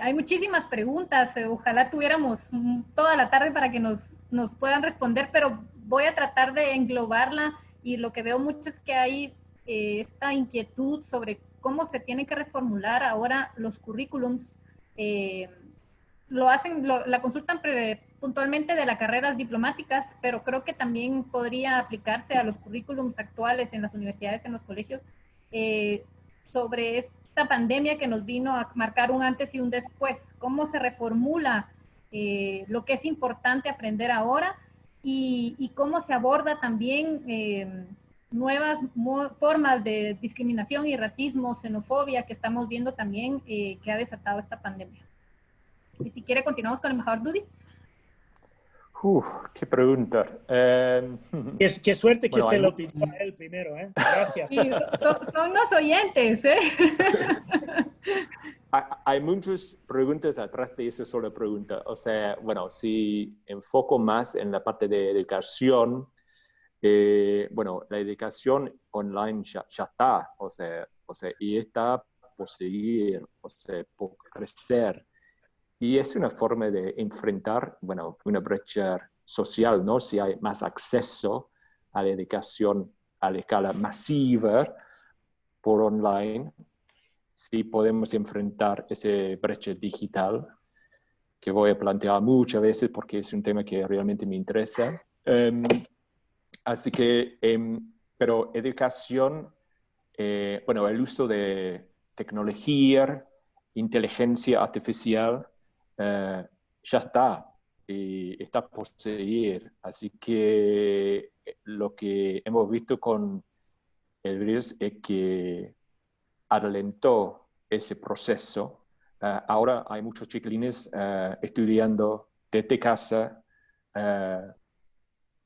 Hay muchísimas preguntas. Ojalá tuviéramos toda la tarde para que nos puedan responder, pero voy a tratar de englobarla, y lo que veo mucho es que hay esta inquietud sobre cómo se tienen que reformular ahora los currículums. La consultan puntualmente de las carreras diplomáticas, pero creo que también podría aplicarse a los currículums actuales en las universidades, en los colegios, sobre esta pandemia que nos vino a marcar un antes y un después. ¿Cómo se reformula lo que es importante aprender ahora y cómo se aborda también nuevas formas de discriminación y racismo, xenofobia que estamos viendo también que ha desatado esta pandemia? Y si quiere, continuamos con el embajador Dudy. Qué pregunta. Qué suerte que bueno, se lo pidió a él primero, ¿eh? Gracias. Sí, son los oyentes, ¿eh? Hay muchas preguntas atrás de esa sola pregunta. O sea, bueno, si enfoco más en la parte de educación, bueno, la educación online ya está, o sea, y está por seguir, o sea, por crecer. Y es una forma de enfrentar, bueno, una brecha social, ¿no? Si hay más acceso a la educación a la escala masiva por online, si podemos enfrentar esa brecha digital, que voy a plantear muchas veces porque es un tema que realmente me interesa. Así que, pero educación, bueno, el uso de tecnología, inteligencia artificial, ya está, y está por seguir. Así que lo que hemos visto con el virus es que alentó ese proceso. Ahora hay muchos chiquilines estudiando desde casa,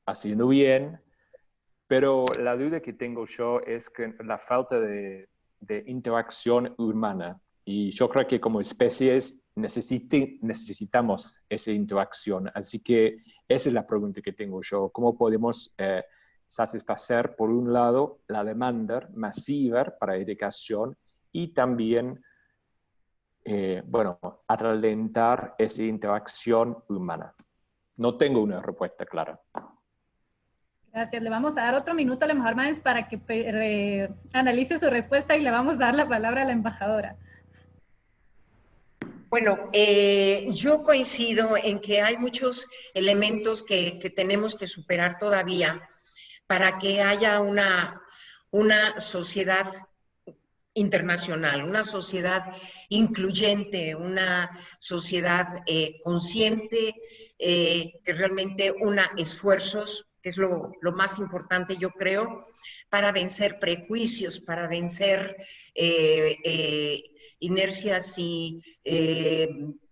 haciendo bien, pero la duda que tengo yo es que la falta de interacción humana. Y yo creo que como especies necesitamos esa interacción. Así que esa es la pregunta que tengo yo. ¿Cómo podemos satisfacer, por un lado, la demanda masiva para educación y también, bueno, alentar esa interacción humana? No tengo una respuesta clara. Gracias. Le vamos a dar otro minuto a la embajadora Madens para que analice su respuesta y le vamos a dar la palabra a la embajadora. Bueno, yo coincido en que hay muchos elementos que tenemos que superar todavía para que haya una sociedad internacional, una sociedad incluyente, una sociedad consciente, que realmente una esfuerzos, que es lo más importante, yo creo, para vencer prejuicios, para vencer inercias y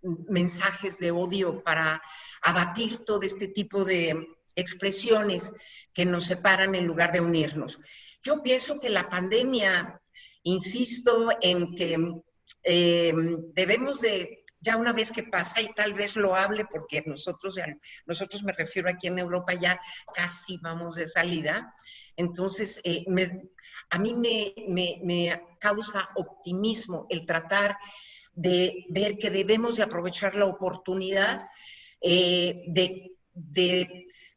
mensajes de odio, para abatir todo este tipo de expresiones que nos separan en lugar de unirnos. Yo pienso que la pandemia, insisto en que debemos de, ya una vez que pasa, y tal vez lo hable porque nosotros me refiero aquí en Europa, ya casi vamos de salida. Entonces, a mí me causa optimismo el tratar de ver que debemos de aprovechar la oportunidad de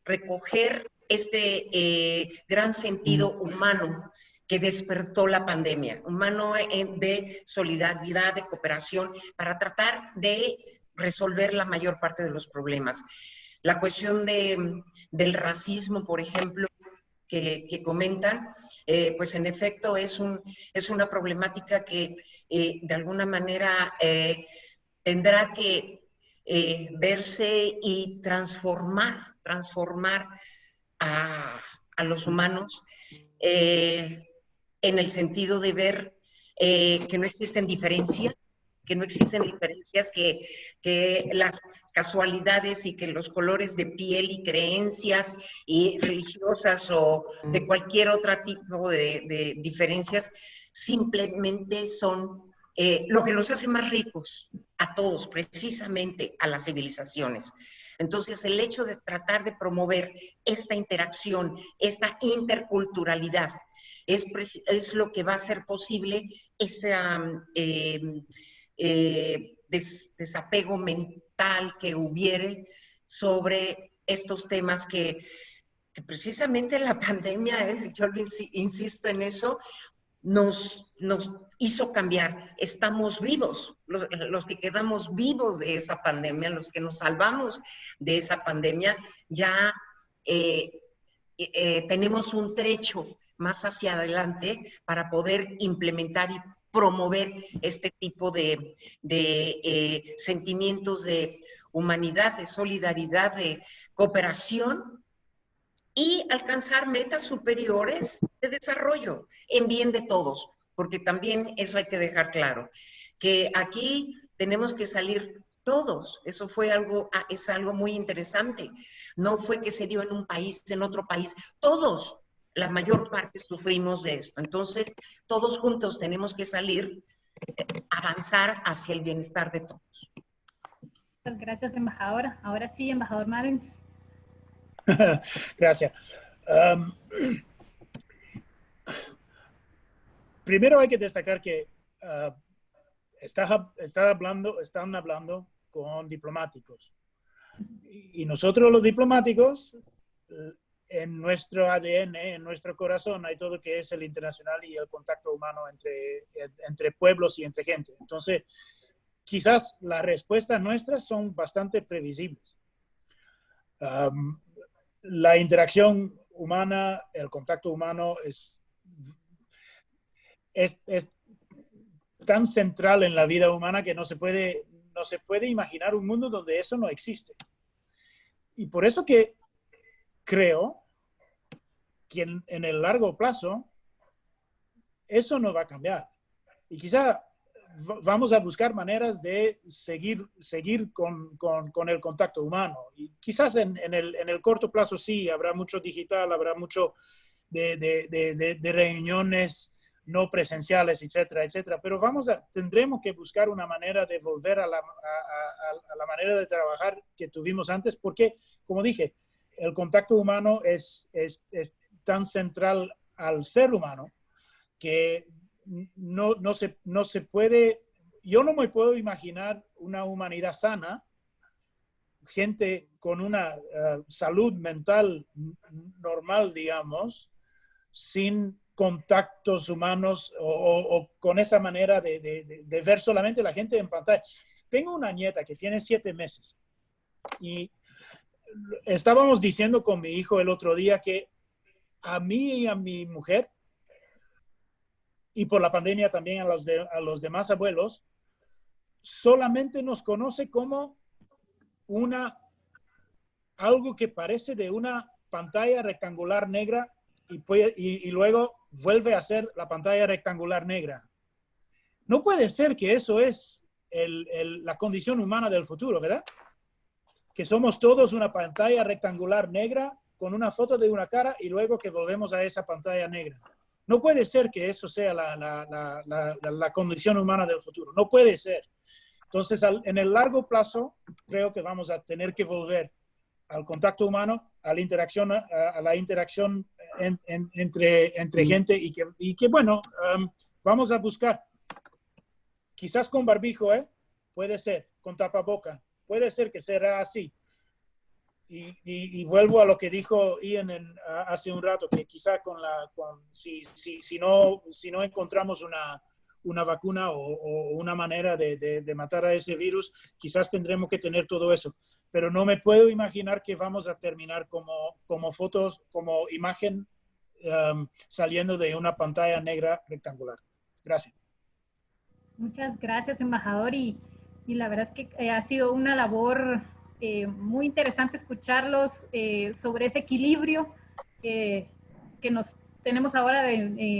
recoger este gran sentido humano que despertó la pandemia, humano de solidaridad, de cooperación, para tratar de resolver la mayor parte de los problemas. La cuestión del racismo, por ejemplo, que comentan, pues en efecto es una problemática que de alguna manera tendrá que verse y transformar a los humanos en el sentido de ver que no existen diferencias, que las casualidades y que los colores de piel y creencias y religiosas o de cualquier otro tipo de diferencias simplemente son lo que nos hace más ricos a todos, precisamente a las civilizaciones. Entonces, el hecho de tratar de promover esta interacción, esta interculturalidad, es lo que va a hacer posible ese desapego mental que hubiere sobre estos temas que precisamente la pandemia, yo insisto en eso, nos hizo cambiar. Estamos vivos, los que quedamos vivos de esa pandemia, los que nos salvamos de esa pandemia, ya tenemos un trecho más hacia adelante para poder implementar y promover este tipo de sentimientos de humanidad, de solidaridad, de cooperación, y alcanzar metas superiores de desarrollo en bien de todos, porque también eso hay que dejar claro, que aquí tenemos que salir todos. Eso es algo muy interesante. No fue que se dio en un país, en otro país. Todos, la mayor parte, sufrimos de esto. Entonces, todos juntos tenemos que salir, avanzar hacia el bienestar de todos. Muchas gracias, embajadora. Ahora sí, embajador Madens. Gracias. Primero hay que destacar que están hablando con diplomáticos. Y nosotros los diplomáticos, en nuestro ADN, en nuestro corazón, hay todo lo que es el internacional y el contacto humano entre pueblos y entre gente. Entonces, quizás las respuestas nuestras son bastante previsibles. La interacción humana, el contacto humano es tan central en la vida humana que no se puede imaginar un mundo donde eso no existe. Y por eso que creo que en el largo plazo eso no va a cambiar. Y quizá vamos a buscar maneras de seguir con el contacto humano. Y quizás en el corto plazo sí, habrá mucho digital, habrá mucho de reuniones no presenciales, etcétera, etcétera. Pero tendremos que buscar una manera de volver a la manera de trabajar que tuvimos antes, porque, como dije, el contacto humano es tan central al ser humano que no se puede, yo no me puedo imaginar una humanidad sana, gente con una salud mental normal, digamos, sin contactos humanos o con esa manera de ver solamente la gente en pantalla. Tengo una nieta que tiene 7 meses y estábamos diciendo con mi hijo el otro día que a mí y a mi mujer, y por la pandemia también a los demás abuelos, solamente nos conoce como algo que parece de una pantalla rectangular negra y luego vuelve a ser la pantalla rectangular negra. No puede ser que eso es la condición humana del futuro, ¿verdad? Que somos todos una pantalla rectangular negra con una foto de una cara y luego que volvemos a esa pantalla negra. No puede ser que eso sea la condición humana del futuro. No puede ser. Entonces, en el largo plazo, creo que vamos a tener que volver al contacto humano, a la interacción entre gente y que bueno, vamos a buscar. Quizás con barbijo, puede ser, con tapaboca, puede ser que será así. Y vuelvo a lo que dijo Ian hace un rato, que quizá si no encontramos una vacuna o una manera de matar a ese virus, quizás tendremos que tener todo eso. Pero no me puedo imaginar que vamos a terminar como fotos, como imagen saliendo de una pantalla negra rectangular. Gracias. Muchas gracias, embajador. Y la verdad es que ha sido una labor muy interesante escucharlos sobre ese equilibrio que nos tenemos ahora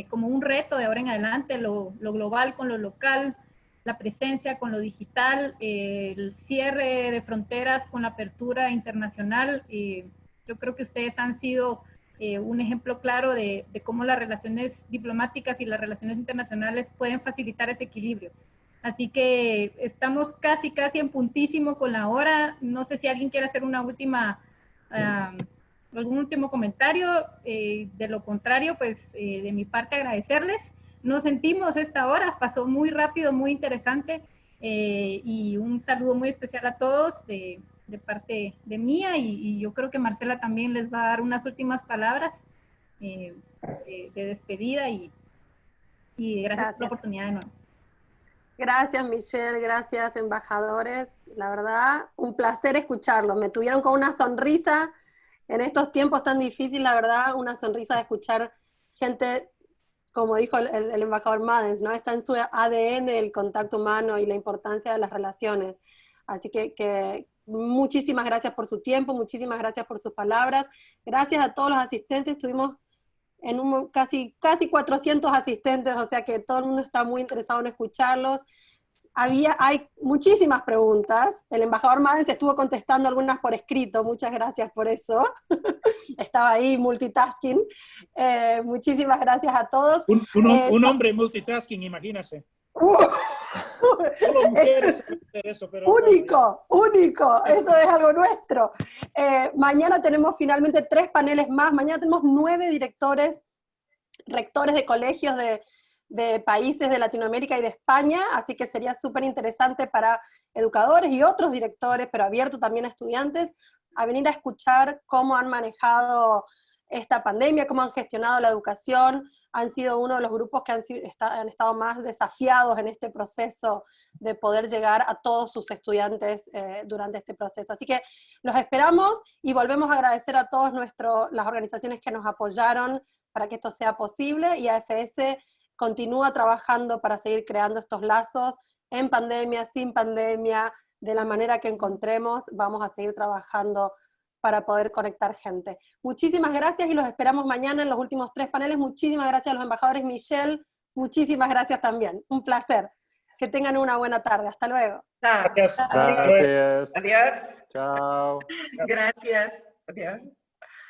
como un reto de ahora en adelante, lo global con lo local, la presencia con lo digital, el cierre de fronteras con la apertura internacional. Yo creo que ustedes han sido un ejemplo claro de cómo las relaciones diplomáticas y las relaciones internacionales pueden facilitar ese equilibrio. Así que estamos casi en puntísimo con la hora. No sé si alguien quiere hacer algún último comentario. De lo contrario, pues de mi parte agradecerles. Nos sentimos esta hora, pasó muy rápido, muy interesante. Y un saludo muy especial a todos de parte de mía. Y yo creo que Marcela también les va a dar unas últimas palabras de despedida. Y gracias por la oportunidad de nuevo. Gracias, Michelle, gracias, embajadores. La verdad, un placer escucharlos. Me tuvieron con una sonrisa en estos tiempos tan difíciles, la verdad, una sonrisa de escuchar gente, como dijo el embajador Madens, ¿no? Está en su ADN el contacto humano y la importancia de las relaciones. Así que muchísimas gracias por su tiempo, muchísimas gracias por sus palabras. Gracias a todos los asistentes, tuvimos casi 400 asistentes, o sea que todo el mundo está muy interesado en escucharlos. Hay muchísimas preguntas, el embajador Madens estuvo contestando algunas por escrito, muchas gracias por eso, estaba ahí multitasking. Muchísimas gracias a todos. Un hombre multitasking, imagínese. Solo mujeres saben hacer eso, pero único, eso es algo nuestro. Mañana tenemos finalmente 3 paneles más, mañana tenemos 9 directores, rectores de colegios de países de Latinoamérica y de España, así que sería súper interesante para educadores y otros directores, pero abierto también a estudiantes, a venir a escuchar cómo han manejado esta pandemia, cómo han gestionado la educación. Han sido uno de los grupos que han estado más desafiados en este proceso de poder llegar a todos sus estudiantes durante este proceso. Así que los esperamos y volvemos a agradecer a todas las organizaciones que nos apoyaron para que esto sea posible, y AFS continúa trabajando para seguir creando estos lazos en pandemia, sin pandemia, de la manera que encontremos. Vamos a seguir trabajando para poder conectar gente. Muchísimas gracias y los esperamos mañana en los últimos 3 paneles. Muchísimas gracias a los embajadores. Michelle, muchísimas gracias también. Un placer. Que tengan una buena tarde. Hasta luego. Gracias. Gracias. Adiós. Chao. Gracias. Adiós.